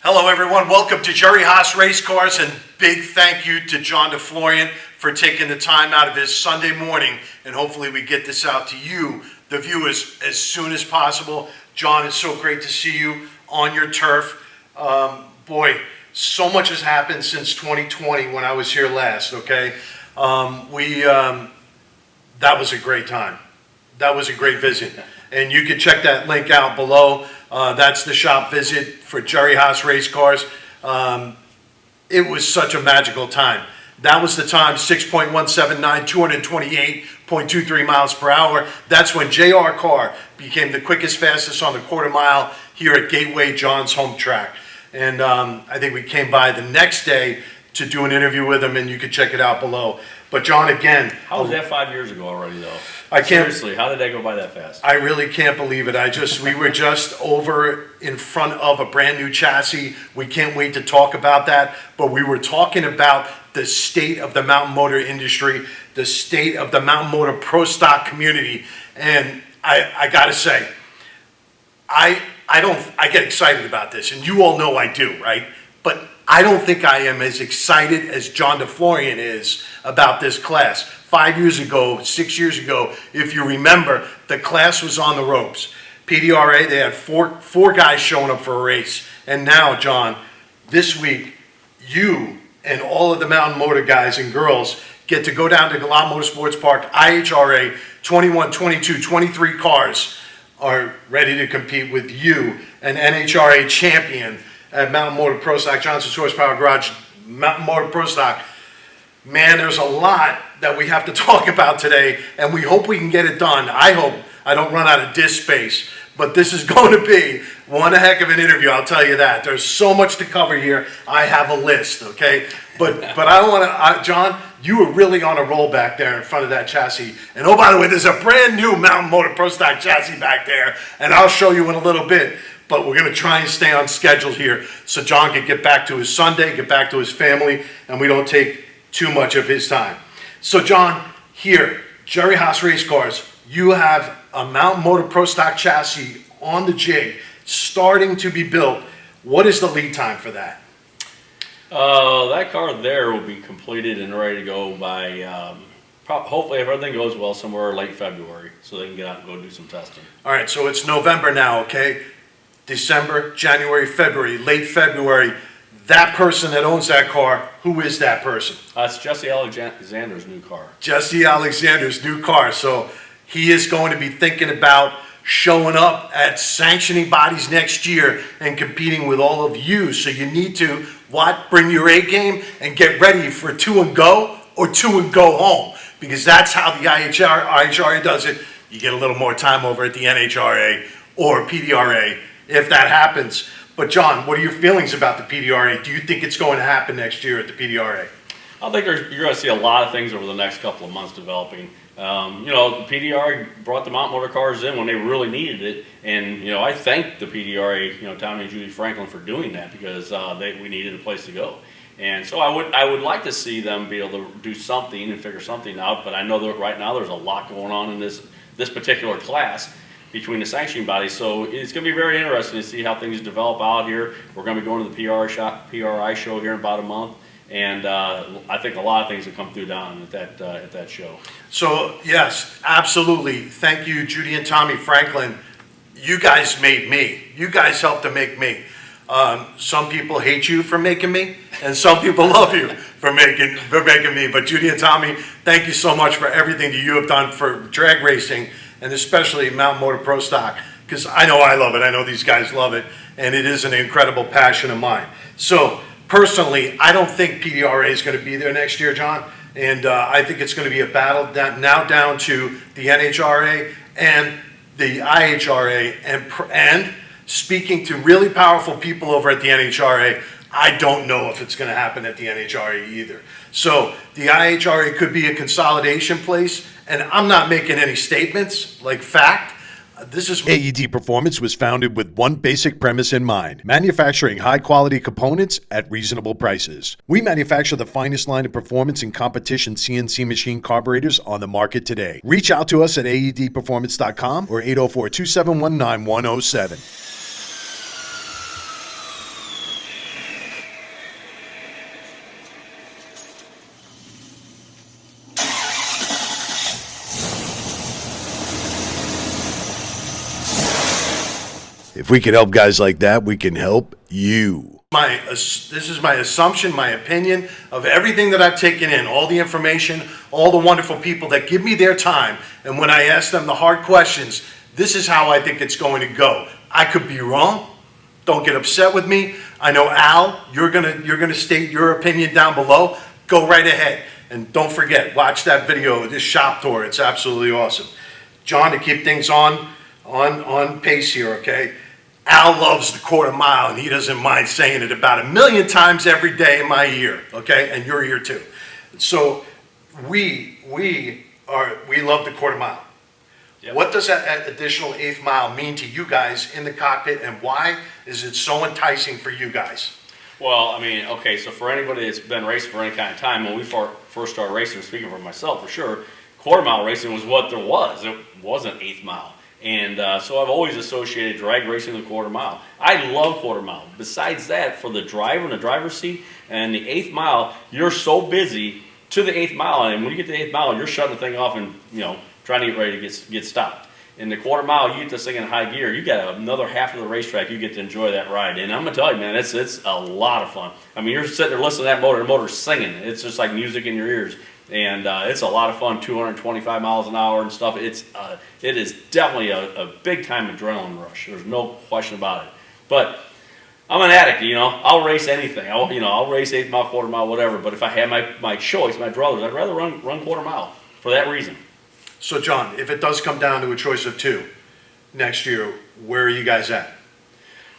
Hello everyone, welcome to Jerry Haas Race Cars, and big thank you to John DeFlorian for taking the time out of his Sunday morning, and hopefully we get this out to you, the viewers, as soon as possible. John, it's so great to see you on your turf. Boy, so much has happened since 2020 when I was here last, okay? That was a great time. That was a great visit. And you can check that link out below. That's the shop visit for Jerry Haas Race Cars. It was such a magical time. That was the time, 6.179, 228.23 miles per hour. That's when JR Carr became the quickest, fastest on the quarter mile here at Gateway, John's home track. And I think we came by the next day to do an interview with him, and you can check it out below. But John, again, how was that 5 years ago already, though? Seriously, how did that go by that fast? I really can't believe it. We were just over in front of a brand new chassis. We can't wait to talk about that. But we were talking about the state of the mountain motor industry, the state of the mountain motor pro stock community, and I gotta say, I get excited about this, and you all know I do, right? But I don't think I am as excited as John DeFlorian is about this class. 5 years ago, 6 years ago, if you remember, the class was on the ropes. PDRA, they had four guys showing up for a race. And now, John, this week, you and all of the mountain motor guys and girls get to go down to Galat Motorsports Park, IHRA, 21, 22, 23 cars are ready to compete with you, an NHRA champion at Mountain Motor Pro Stock, Johnson's Horsepower Garage, Mountain Motor Pro Stock. Man, there's a lot that we have to talk about today, and we hope we can get it done. I hope I don't run out of disc space, but this is going to be one heck of an interview, I'll tell you that. There's so much to cover here. I have a list, okay? But I don't want to, John, you were really on a roll back there in front of that chassis. And oh, by the way, there's a brand new Mountain Motor Pro Stock chassis back there, and I'll show you in a little bit. But we're going to try and stay on schedule here so John can get back to his Sunday, get back to his family, and we don't take too much of his time. So John, here, Jerry Haas Race Cars, you have a Mountain Motor Pro Stock chassis on the jig, starting to be built. What is the lead time for that? That car there will be completed and ready to go by, hopefully if everything goes well, somewhere late February, so they can get out and go do some testing. All right, so it's November now, okay? December, January, February, late February. That person that owns that car, who is that person? It's Jesse Alexander's new car. Jesse Alexander's new car. So he is going to be thinking about showing up at sanctioning bodies next year and competing with all of you. So you need to, bring your A game and get ready for 2 and go or 2 and go home. Because that's how the IHRA does it. You get a little more time over at the NHRA or PDRA if that happens. But John, what are your feelings about the PDRA? Do you think it's going to happen next year at the PDRA? I think you're going to see a lot of things over the next couple of months developing. The PDRA brought the mountain motor cars in when they really needed it, and I thank the PDRA, Tommy and Judy Franklin, for doing that because we needed a place to go. And so I would like to see them be able to do something and figure something out. But I know that right now there's a lot going on in this particular class between the sanctioning bodies, so it's going to be very interesting to see how things develop out here. We're going to be going to the PRI show here in about a month, and I think a lot of things will come through down at that show. So yes, absolutely. Thank you, Judy and Tommy Franklin. You guys made me. You guys helped to make me. Some people hate you for making me, and some people love you for making me. But Judy and Tommy, thank you so much for everything that you have done for drag racing, and especially Mountain Motor Pro Stock, because I know I love it. I know these guys love it, and it is an incredible passion of mine. So personally, I don't think PDRA is going to be there next year, John, and I think it's going to be a battle now down to the NHRA and the IHRA, and speaking to really powerful people over at the NHRA, I don't know if it's going to happen at the NHRA either. So the IHRA could be a consolidation place, and I'm not making any statements like fact. This is AED Performance was founded with one basic premise in mind: manufacturing high-quality components at reasonable prices. We manufacture the finest line of performance and competition CNC machine carburetors on the market today. Reach out to us at aedperformance.com or 804-271-9107. If we can help guys like that, we can help you. This is my assumption, my opinion of everything that I've taken in, all the information, all the wonderful people that give me their time, and when I ask them the hard questions, this is how I think it's going to go. I could be wrong. Don't get upset with me. I know Al, you're gonna state your opinion down below. Go right ahead, and don't forget, watch that video, this shop tour. It's absolutely awesome. John, to keep things on pace here, okay? Al loves the quarter mile, and he doesn't mind saying it about 1,000,000 times every day in my ear, okay? And your ear too. So we love the quarter mile. Yep. What does that additional 8th mile mean to you guys in the cockpit, and why is it so enticing for you guys? Well, I mean, okay, so for anybody that's been racing for any kind of time, when we first started racing, speaking for myself for sure, quarter mile racing was what there was. It wasn't 8th mile. And so I've always associated drag racing with quarter mile. I love quarter mile. Besides that, for the driver and the driver's seat and the 8th mile, you're so busy to the 8th mile, and when you get to the 8th mile, you're shutting the thing off and trying to get ready to get stopped. In the quarter mile, you get this thing in high gear. You got another half of the racetrack. You get to enjoy that ride, and I'm gonna tell you, man, it's a lot of fun. I mean, you're sitting there listening to that motor, the motor's singing. It's just like music in your ears. And it's a lot of fun, 225 miles an hour and stuff. It is definitely a big time adrenaline rush. There's no question about it. But I'm an addict, I'll race anything. I'll race 8 mile, quarter mile, whatever. But if I had my choice, my druthers, I'd rather run quarter mile for that reason. So John, if it does come down to a choice of 2 next year, where are you guys at?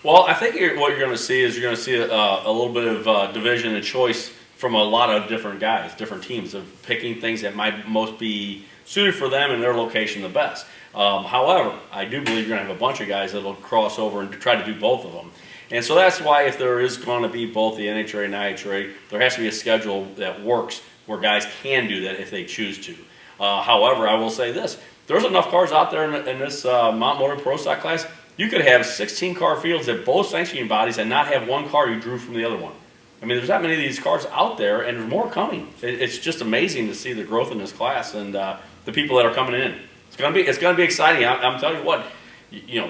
Well, I think what you're going to see is a little bit of division and choice from a lot of different guys, different teams, of picking things that might most be suited for them and their location the best. However, I do believe you're going to have a bunch of guys that will cross over and try to do both of them. And so that's why if there is going to be both the NHRA and IHRA, there has to be a schedule that works where guys can do that if they choose to. However, I will say this. There's enough cars out there in this Mount Motor Pro Stock class. You could have 16 car fields at both sanctioning bodies and not have one car you drew from the other one. I mean, there's that many of these cars out there, and there's more coming. It's just amazing to see the growth in this class and the people that are coming in. It's gonna be exciting. I'm telling you what,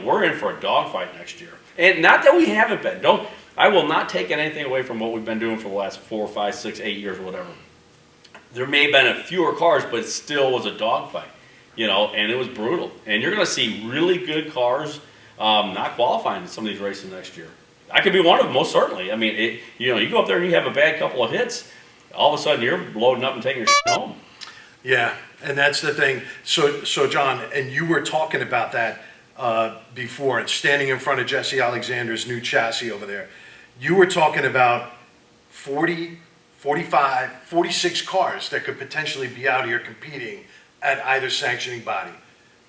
we're in for a dogfight next year, and not that we haven't been. I will not take anything away from what we've been doing for the last 4, 5, 6, 8 years or whatever. There may have been a fewer cars, but it still was a dogfight, and it was brutal. And you're gonna see really good cars not qualifying in some of these races next year. I could be one of them, most certainly. I mean, you go up there and you have a bad couple of hits, all of a sudden you're loading up and taking your shit home. Yeah, and that's the thing. So John, and you were talking about that before, standing in front of Jesse Alexander's new chassis over there. You were talking about 40, 45, 46 cars that could potentially be out here competing at either sanctioning body.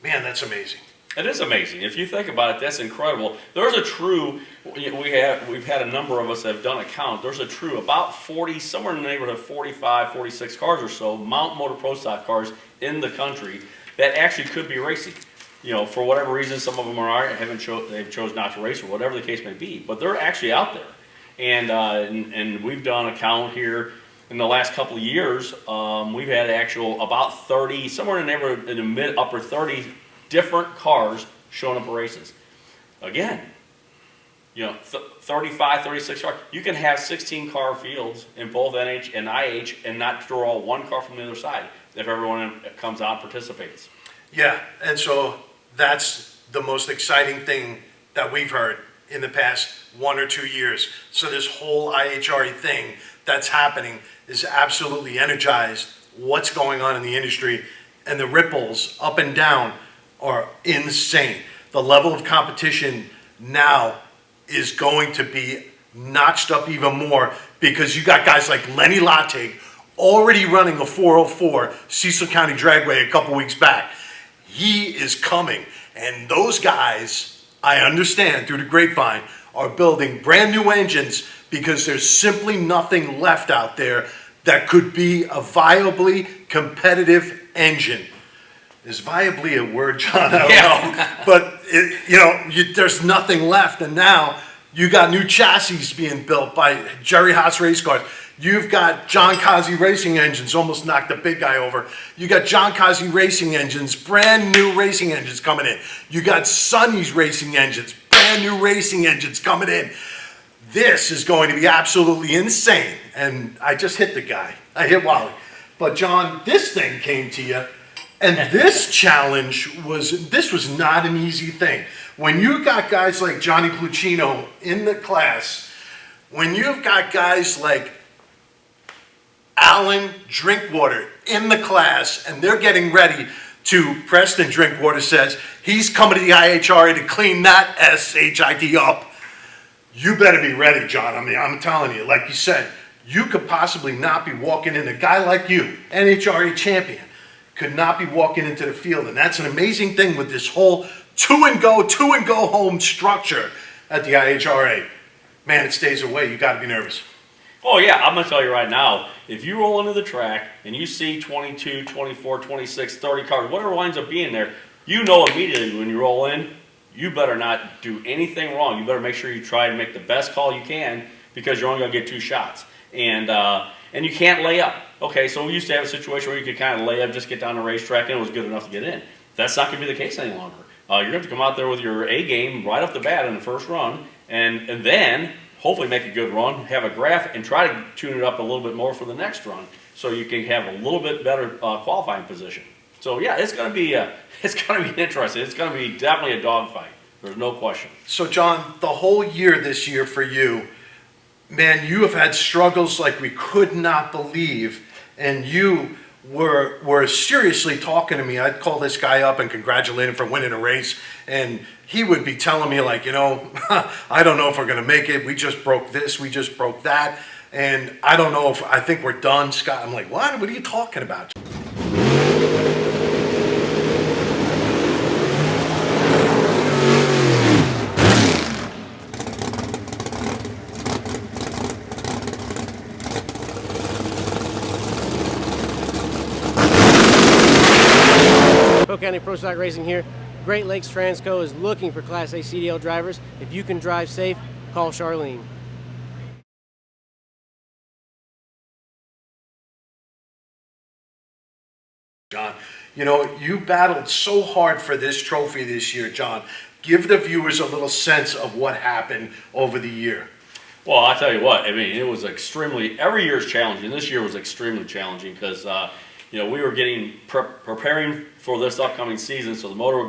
Man, that's amazing. It is amazing. If you think about it, that's incredible. There's a true, we've had a number of us that have done a count. There's a true about 40, somewhere in the neighborhood of 45, 46 cars or so, Mount Motor Pro Stock cars in the country that actually could be racing. For whatever reason, some of them they've chose not to race or whatever the case may be, but they're actually out there. And we've done a count here in the last couple of years. We've had about 30, somewhere in the neighborhood in the mid-upper 30s, different cars showing up at races. Again, 35, 36 cars. You can have 16 car fields in both NH and IH and not draw one car from the other side if everyone comes out and participates. Yeah, and so that's the most exciting thing that we've heard in the past 1 or 2 years. So this whole IHRA thing that's happening is absolutely energized. What's going on in the industry, and the ripples up and down are insane. The level of competition now is going to be notched up even more because you got guys like Lenny Lattig already running a 404 Cecil County Dragway a couple weeks back. He is coming, and those guys, I understand through the grapevine, are building brand new engines because there's simply nothing left out there that could be a viably competitive engine. Is viably a word, John? I don't know. But, there's nothing left. And now you got new chassis being built by Jerry Haas Race Cars. You've got John Kazi Racing Engines, almost knocked the big guy over. You got John Kazi Racing Engines, brand new racing engines coming in. You got Sonny's Racing Engines, brand brand new racing engines coming in. This is going to be absolutely insane. And I just hit the guy. I hit Wally. But John, this thing came to you, and this challenge was not an easy thing. When you got guys like Johnny Pluchino in the class, when you've got guys like Alan Drinkwater in the class, and they're getting ready to, Preston Drinkwater says, he's coming to the IHRA to clean that SHID up. You better be ready, John. I mean, I'm telling you, like you said, you could possibly not be walking in. A guy like you, NHRA champion, could not be walking into the field. And that's an amazing thing with this whole two and go home structure at the IHRA. Man, it stays away. You got to be nervous. Oh yeah, I'm going to tell you right now, if you roll into the track and you see 22, 24, 26, 30 cars, whatever winds up being there, you know immediately when you roll in, you better not do anything wrong. You better make sure you try to make the best call you can, because you're only going to get 2 shots. And you can't lay up. Okay, so we used to have a situation where you could kind of lay up, just get down the racetrack, and it was good enough to get in. That's not going to be the case any longer. You're going to have to come out there with your A game right off the bat in the first run, and then hopefully make a good run, have a graph, and try to tune it up a little bit more for the next run, so you can have a little bit better qualifying position. So yeah, it's going to be interesting. It's going to be definitely a dogfight. There's no question. So John, the whole year this year for you, man, you have had struggles like we could not believe, and you were seriously talking to me. I'd call this guy up and congratulate him for winning a race, and he would be telling me like, you know, I don't know if we're going to make it. We just broke this, we just broke that, and I don't know if, I think we're done, Scott. I'm like, what? What are you talking about? County Pro Stock Racing here. Great Lakes Transco is looking for Class A CDL drivers. If you can drive safe, call Charlene. John, you know, you battled so hard for this trophy this year, John. Give the viewers a little sense of what happened over the year. Well, I'll tell you what, I mean, it was every year is challenging. This year was extremely challenging because, you know, we were preparing for this upcoming season, so the motor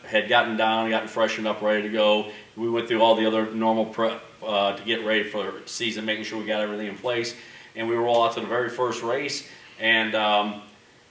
had gotten down, gotten freshened up, ready to go. We went through all the other normal prep to get ready for the season, making sure we got everything in place. And we roll out to the very first race and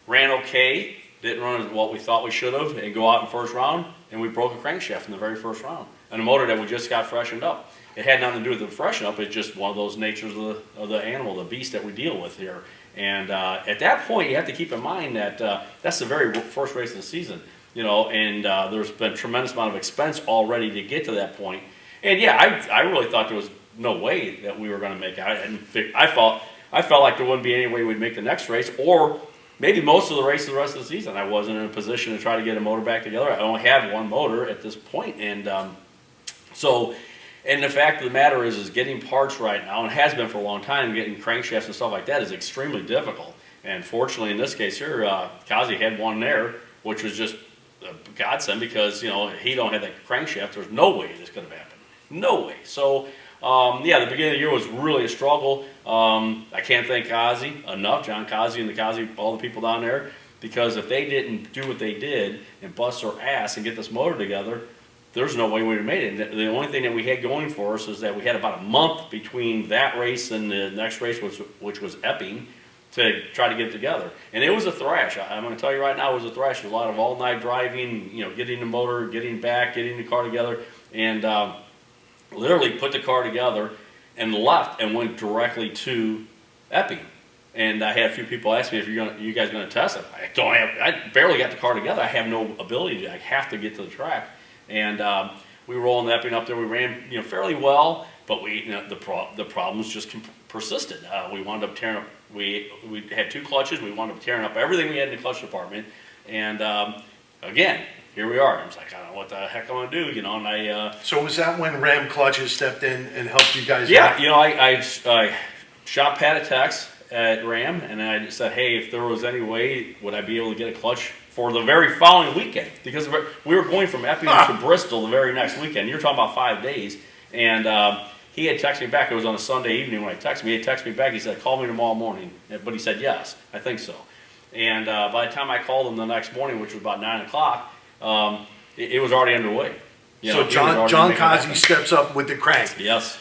ran okay, didn't run what we thought we should have, and go out in first round, and we broke a crankshaft in the very first round. And a motor that we just got freshened up. It had nothing to do with the freshen up, it's just one of those natures of the animal, the beast that we deal with here. And at that point, you have to keep in mind that that's the very first race of the season, you know, and there's been a tremendous amount of expense already to get to that point. And yeah, I really thought there was no way that we were going to make it. I felt like there wouldn't be any way we'd make the next race, or maybe most of the race the rest of the season. I wasn't in a position to try to get a motor back together. I only have one motor at this point, and and the fact of the matter is getting parts right now, and has been for a long time, getting crankshafts and stuff like that is extremely difficult. And fortunately, in this case here, Kazi had one there, which was just a godsend because, you know, he don't have that crankshaft. There's no way this could have happened. No way. So, yeah, the beginning of the year was really a struggle. I can't thank Kazi enough, John Kazi and all the people down there, because if they didn't do what they did and bust their ass and get this motor together, there's no way we would have made it. And the only thing that we had going for us is that we had about a month between that race and the next race, which was Epping, to try to get it together. And it was a thrash. I'm going to tell you right now, it was a thrash. There was a lot of all-night driving, you know, getting the motor, getting back, getting the car together, and literally put the car together and left and went directly to Epping. And I had a few people ask me if you guys going to test it. I barely got the car together. I have no ability to. I have to get to the track. And we were rolling Epping up there. We ran, you know, fairly well, but the problems just persisted. We wound up tearing up. We had 2 clutches. We wound up tearing up everything we had in the clutch department. And again, here we are. I was like, I don't know what the heck I'm gonna do, you know. And I. So was that when Ram Clutches stepped in and helped you guys? Yeah, out? You know, I shot Pat a text at Ram, and I said, hey, if there was any way, would I be able to get a clutch for the very following weekend because we were going from Effingham to Bristol the very next weekend. You're talking about 5 days. And he had texted me back. It was on a Sunday evening when I texted me. He had texted me back. He said, call me tomorrow morning. But he said, yes, I think so. And by the time I called him the next morning, which was about 9 o'clock, it was already underway. So John Kazi steps up with the crank. Yes.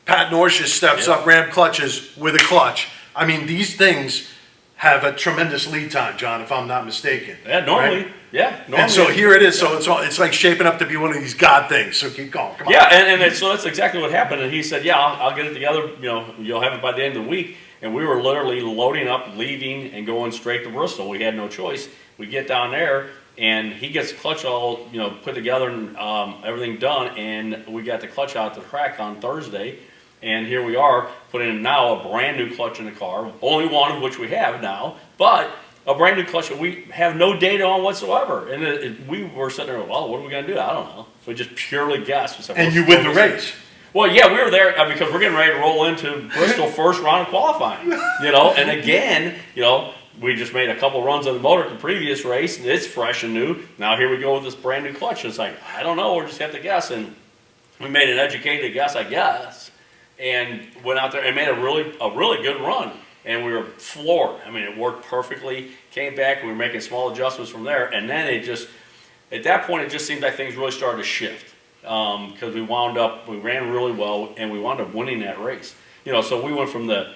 Pat Norshus steps up, ramp clutches with a clutch. I mean, these things have a tremendous lead time, John, if I'm not mistaken. Yeah, normally. Right? Yeah, normally. And so here it is. So it's like shaping up to be one of these God things. So keep going. Come on. Yeah, and so that's exactly what happened. And he said, yeah, I'll get it together. You'll have it by the end of the week. And we were literally loading up, leaving, and going straight to Bristol. We had no choice. We get down there, and he gets the clutch all put together and everything done. And we got the clutch out the track on Thursday. And here we are putting in now a brand new clutch in the car, only one of which we have now, but a brand new clutch that we have no data on whatsoever. And we were sitting there, well, what are we going to do? I don't know. We just purely guessed. We said, and you win the race. Well, yeah, we were there because we're getting ready to roll into Bristol first round of qualifying. And again, we just made a couple runs on the motor at the previous race, and it's fresh and new. Now here we go with this brand new clutch. It's like, I don't know, we'll just have to guess. And we made an educated guess, I guess, and went out there and made a really good run. And we were floored. I mean, it worked perfectly. Came back, we were making small adjustments from there, and then at that point, it just seemed like things really started to shift. Because we ran really well, and we wound up winning that race. So we went from the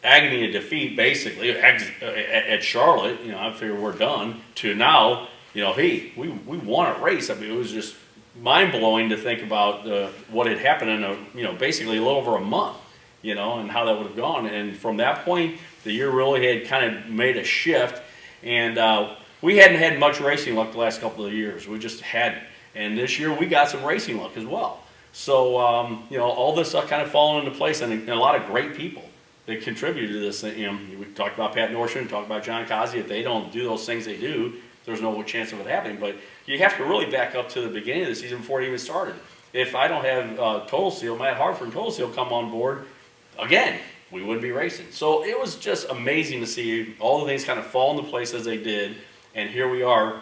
agony of defeat, basically, at Charlotte, I figured we're done, to now, hey, we won a race. I mean, it was just mind-blowing to think about what had happened in basically a little over a month, and how that would have gone. And from that point, the year really had kind of made a shift, and we hadn't had much racing luck the last couple of years. We just hadn't. And this year we got some racing luck as well. So, all this stuff kind of fallen into place, and a lot of great people that contributed to this. We talked about Pat Norshus, talked about John Kazi. If they don't do those things they do, there's no chance of it happening. But you have to really back up to the beginning of the season before it even started. If I don't have Total Seal, Matt Hartford and Total Seal come on board, again, we wouldn't be racing. So it was just amazing to see all the things kind of fall into place as they did. And here we are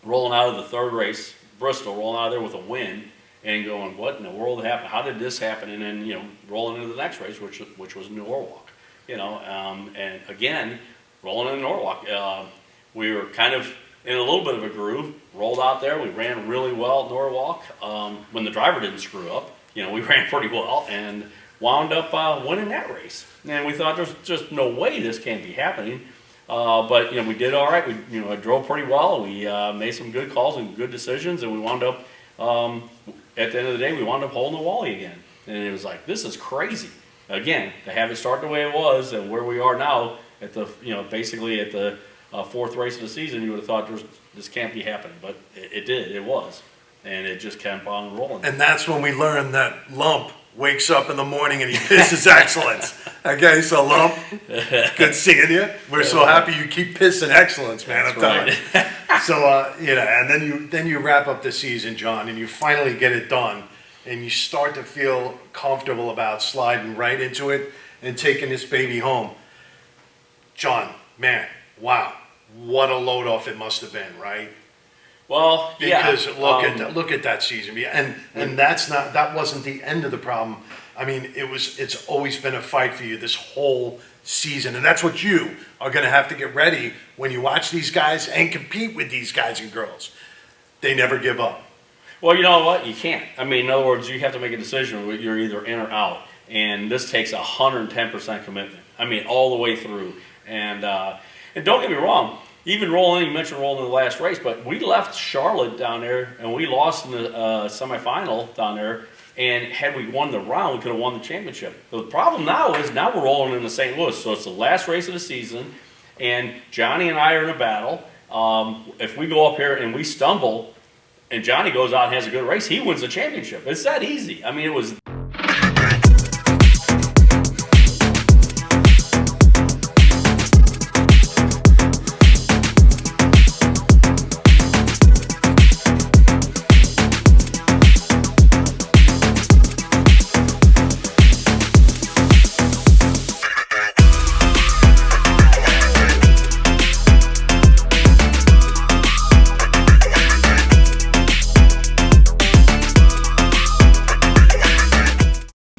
rolling out of the third race, Bristol, rolling out of there with a win and going, what in the world happened? How did this happen? And then, rolling into the next race, which was Norwalk, and again, rolling into Norwalk. We were kind of in a little bit of a groove, rolled out there. We ran really well at Norwalk. When the driver didn't screw up, we ran pretty well and wound up winning that race. And we thought there's just no way this can't be happening. But we did all right. We I drove pretty well. We made some good calls and good decisions, and we wound up at the end of the day we wound up holding the Wally again. And it was like, this is crazy. Again, to have it start the way it was and where we are now at the basically at the fourth race of the season, you would have thought this can't be happening, but it did. It was, and it just kept on rolling. And that's when we learned that Lump wakes up in the morning and he pisses excellence. Okay, so Lump, good seeing you. We're so happy you keep pissing excellence, man. I'm telling you. So, and then you wrap up the season, John, and you finally get it done, and you start to feel comfortable about sliding right into it and taking this baby home. John, man, wow, what a load off it must have been, right? Well, yeah. Because look at that season, and that wasn't the end of the problem. I mean, it's always been a fight for you this whole season, and that's what you are going to have to get ready when you watch these guys and compete with these guys and girls. They never give up. Well, you know what? You can't. I mean, in other words, you have to make a decision. You're either in or out, and this takes 110% commitment. I mean, all the way through. And don't get me wrong. Even you mentioned rolling in the last race, but we left Charlotte down there, and we lost in the semifinal down there. And had we won the round, we could have won the championship. The problem now is we're rolling into St. Louis, so it's the last race of the season, and Johnny and I are in a battle. If we go up here and we stumble, and Johnny goes out and has a good race, he wins the championship. It's that easy. I mean, it was.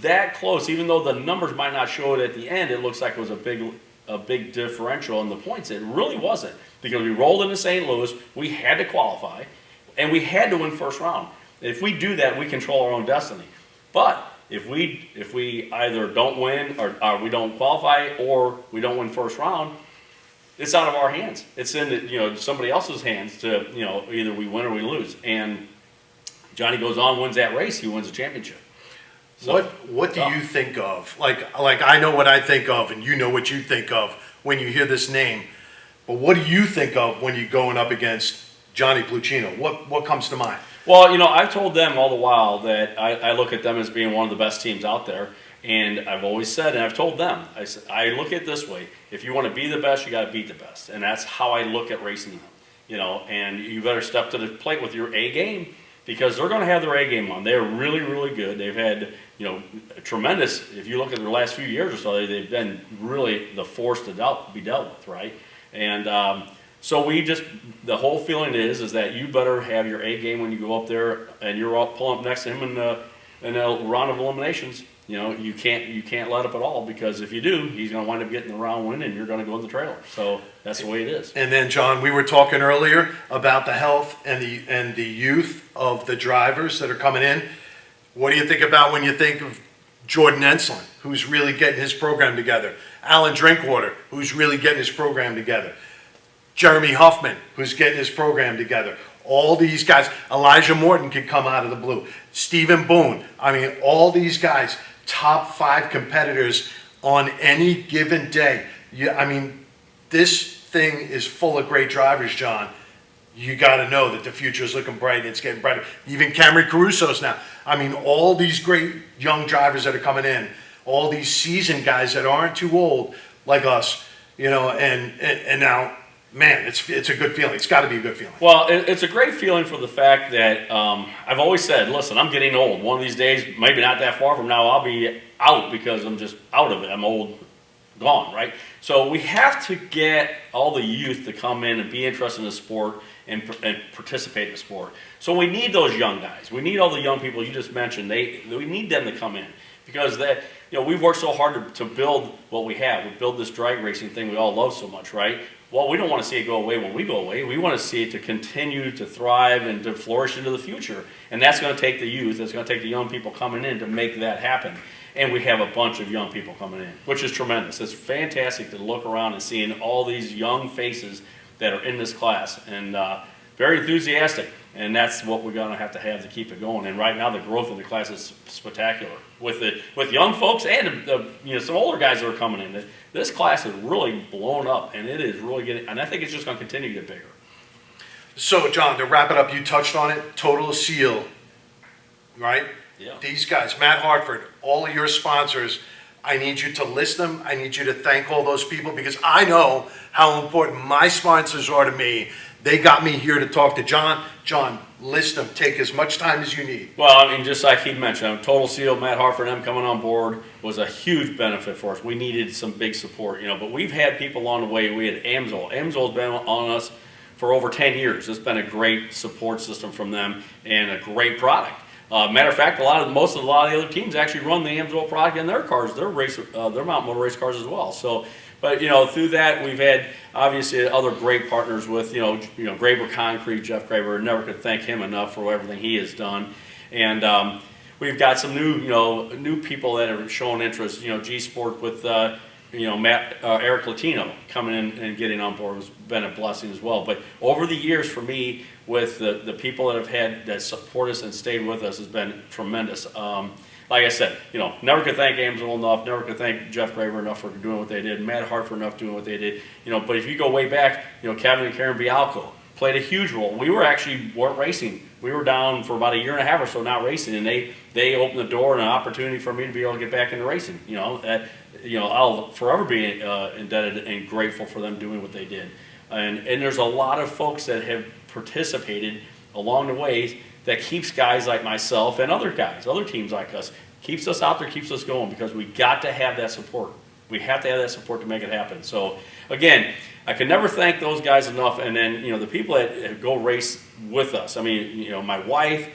that close, even though the numbers might not show it at the end, it looks like it was a big differential in the points. It really wasn't, because we rolled into St. Louis, we had to qualify, and we had to win first round. If we do that, we control our own destiny. But if we either don't win or we don't qualify or we don't win first round, it's out of our hands. It's in somebody else's hands to either we win or we lose. And Johnny goes on, wins that race, he wins the championship. So, what do you think of? Like I know what I think of, and you know what you think of when you hear this name. But what do you think of when you're going up against Johnny Pluchino? What comes to mind? Well, I've told them all the while that I look at them as being one of the best teams out there. And I've always said, and I've told them, I look at it this way: if you want to be the best, you got to beat the best, and that's how I look at racing them. And you better step to the plate with your A game, because they're going to have their A game on. They're really, really good. They've had tremendous. If you look at their last few years or so, they've been really the force to be dealt with, right? And so the whole feeling is that you better have your A game when you go up there, and you're all pulling up next to him in a round of eliminations. You can't let up at all, because if you do, he's going to wind up getting the round win, and you're going to go in the trailer. So that's the way it is. And then, John, we were talking earlier about the health and the youth of the drivers that are coming in. What do you think about when you think of Jordan Enslin, who's really getting his program together? Alan Drinkwater, who's really getting his program together? Jeremy Huffman, who's getting his program together? All these guys. Elijah Morton could come out of the blue. Stephen Boone. I mean, all these guys, top 5 competitors on any given day. This thing is full of great drivers, John. You got to know that the future is looking bright, and it's getting brighter. Even Cameron Caruso's now. All these great young drivers that are coming in, all these seasoned guys that aren't too old like us, and now, man, it's a good feeling. It's got to be a good feeling. Well, it's a great feeling for the fact that I've always said, listen, I'm getting old. One of these days, maybe not that far from now, I'll be out, because I'm just out of it. I'm old, gone, right? So we have to get all the youth to come in and be interested in the sport and participate in the sport. So we need those young guys. We need all the young people you just mentioned. We need them to come in, because we've worked so hard to build what we have. We build this drag racing thing we all love so much, right? Well, we don't want to see it go away when we go away. We want to see it to continue to thrive and to flourish into the future. And that's going to take the youth. It's going to take the young people coming in to make that happen. And we have a bunch of young people coming in, which is tremendous. It's fantastic to look around and seeing all these young faces that are in this class, and very enthusiastic. And that's what we're going to have to keep it going. And right now, the growth in the class is spectacular with young folks and some older guys that are coming in. This class is really blown up, and it is really getting. And I think it's just going to continue to get bigger. So, John, to wrap it up, you touched on it. Total Seal, right? Yeah. These guys, Matt Hartford, all of your sponsors. I need you to list them. I need you to thank all those people, because I know how important my sponsors are to me. They got me here to talk to John. John, list them. Take as much time as you need. Well, just like he mentioned, Total Seal, Matt Hartford, and them coming on board was a huge benefit for us. We needed some big support, but we've had people along the way. We had Amsoil. Amsoil's been on us for over 10 years. It's been a great support system from them and a great product. Matter of fact, a lot of the other teams actually run the Amsoil product in their cars, their Mount Motor Race cars as well. So, but through that, we've had obviously other great partners with Graber Concrete, Jeff Graber. Never could thank him enough for everything he has done. And we've got some new people that have shown interest. G Sport with Eric Latino coming in and getting on board has been a blessing as well. But over the years, for me, with the people that support us and stayed with us, has been tremendous. Like I said, never could thank Amsoil enough, never could thank Jeff Graber enough for doing what they did, Matt Hartford enough doing what they did. But if you go way back, Kevin and Karen Bialco played a huge role. We weren't racing. We were down for about a year and a half or so not racing, and they opened the door and an opportunity for me to be able to get back into racing. I'll forever be indebted and grateful for them doing what they did. And there's a lot of folks that have participated along the way that keeps guys like myself and other teams like us, keeps us out there, keeps us going, because we got to have that support. We have to have that support to make it happen. So, again, I can never thank those guys enough. And then, the people that go race with us. My wife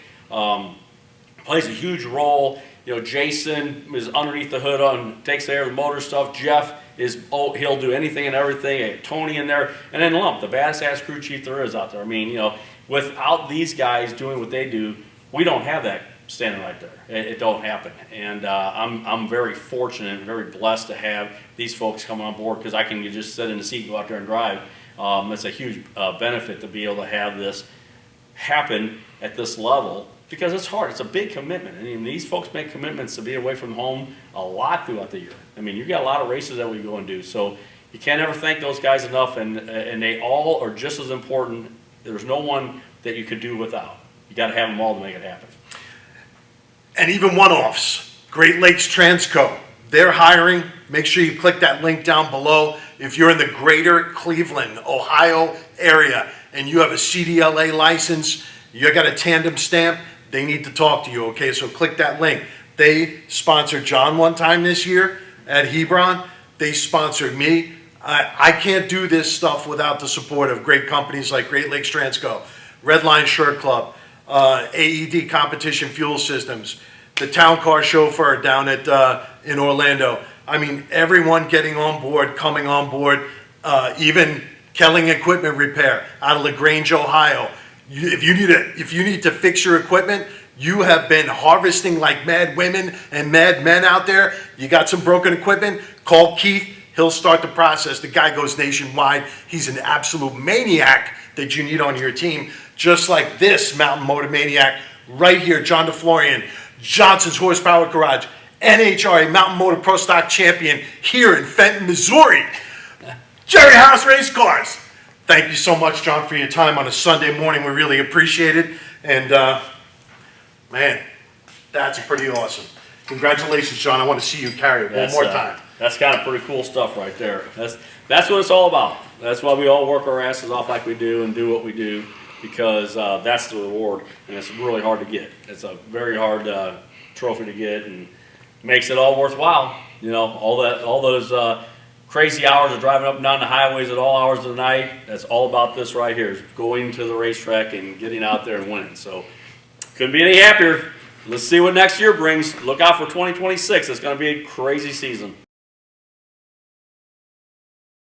plays a huge role Jason is underneath the hood takes care of the motor stuff. Jeff he'll do anything and everything. Tony in there, and then Lump, the baddest ass crew chief there is out there. I mean, without these guys doing what they do, we don't have that standing right there. It don't happen. And I'm very fortunate and very blessed to have these folks come on board, because I can just sit in the seat and go out there and drive. It's a huge benefit to be able to have this happen at this level, because it's hard. It's a big commitment. I mean, these folks make commitments to be away from home a lot throughout the year. I mean, you've got a lot of races that we go and do. So you can't ever thank those guys enough, and they all are just as important. There's no one that you could do without. You got to have them all to make it happen. And even one-offs, Great Lakes Transco, they're hiring. Make sure you click that link down below. If you're in the greater Cleveland, Ohio area, and you have a CDLA license, you got a tandem stamp, they need to talk to you, okay? So click that link. They sponsored John one time this year at Hebron. They sponsored me. I can't do this stuff without the support of great companies like Great Lakes Transco, Redline Shirt Club, AED Competition Fuel Systems, the Town Car Chauffeur down at in Orlando. I mean, everyone getting on board, coming on board, even Kelling Equipment Repair out of LaGrange, Ohio. If you need to fix your equipment, you have been harvesting like mad women and mad men out there. You got some broken equipment, call Keith. He'll start the process. The guy goes nationwide. He's an absolute maniac that you need on your team, just like this Mountain Motor Maniac right here, John DeFlorian, Johnson's Horsepower Garage, NHRA Mountain Motor Pro Stock Champion here in Fenton, Missouri. Jerry Haas Race Cars. Thank you so much, John, for your time on a Sunday morning. We really appreciate it. And, man, that's pretty awesome. Congratulations, John. I want to see you carry it one more time. That's kind of pretty cool stuff right there. That's what it's all about. That's why we all work our asses off like we do and do what we do, because that's the reward, and it's really hard to get. It's a very hard trophy to get, and makes it all worthwhile. All those crazy hours of driving up and down the highways at all hours of the night. That's all about this right here, is going to the racetrack and getting out there and winning. So couldn't be any happier. Let's see what next year brings. Look out for 2026. It's going to be a crazy season.